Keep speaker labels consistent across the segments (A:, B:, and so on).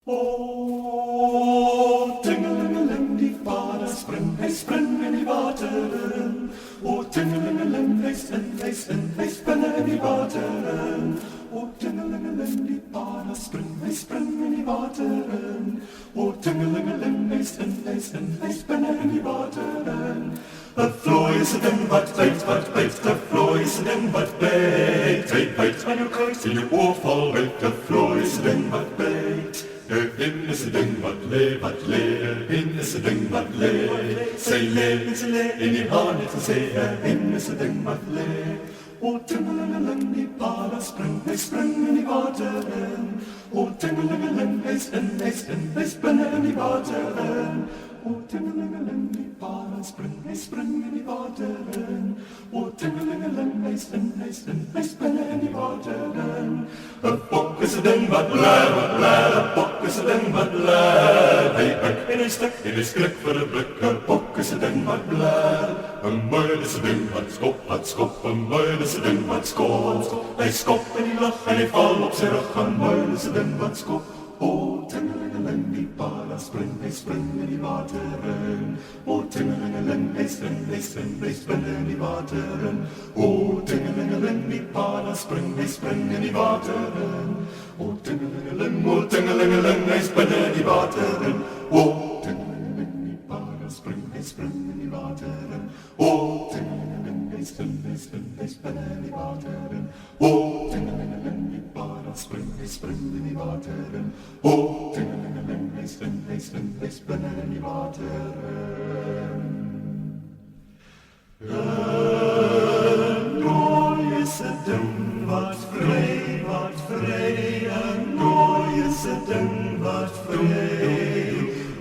A: O, tingelingeling, die vader hij springt in die wateren. O, tingelingeling, hij springen in die wateren. O, tingelingeling, die vader hij springt in die wateren. O, tingelingeling, hij springen in die wateren. De vlooi is het ding wat bijt, de vlooi is het ding wat bijt. Hij bijt aan je kruis in je oorval weet, de vlooi is het ding wat bijt. In is het ding wat lee, in is het ding wat lee. Zij lee, in die haan het gezee, in is het ding wat lee. O, tingelingeling, die paarden hij springt in die wateren. O, tingelingeling, hij springen in die wateren. O, tingelingeling, die paarden hij springt in die wateren. O, tingelingeling, hij springen in die wateren. Een bok is een ding wat blij, een bok is een ding wat blij. Hij bukt in een stuk, in een skrik voor de blik, een bok is een ding wat blij. Een muil is een ding wat skop, een muil is een ding wat skop. Hij skopt en hij lacht en hij valt op zijn rug, een muil is een ding wat skop. O, tingelingeling, die paarden hij springt in die wateren. O, tingelingeling, hij springt in die wateren. O, tingelingeling, die paarden hij springt in die wateren. O, tingelingeling, hij springt in die wateren. O, tingelingeling, die paarden hij springt in die wateren. O, tingelingeling, hij springt in die wateren. O, tingelingeling, die paarden hij springt in die wateren. O, tingelingeling, hij springt in die wateren. Een nooi is het ding wat vrij, een nooi is het ding wat vrij.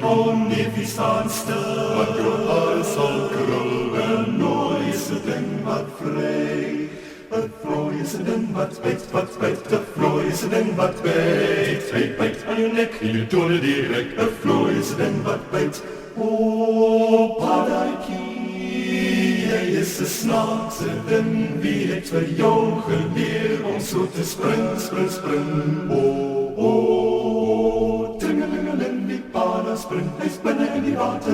A: Om die vis staan stil, wat door alles zal krullen. Een nooi is het ding wat vrij. De vlooi is een ding wat bijt, de vlooi is een ding wat bijt. Hij bijt aan je nek, in je tonen direct, de vlooi is een ding wat bijt. O, padaikie, hij is de snaakse ding, wie heeft voor jou geleerd om zo te springen. O, tingelingeling, die paarden hij springen in die water.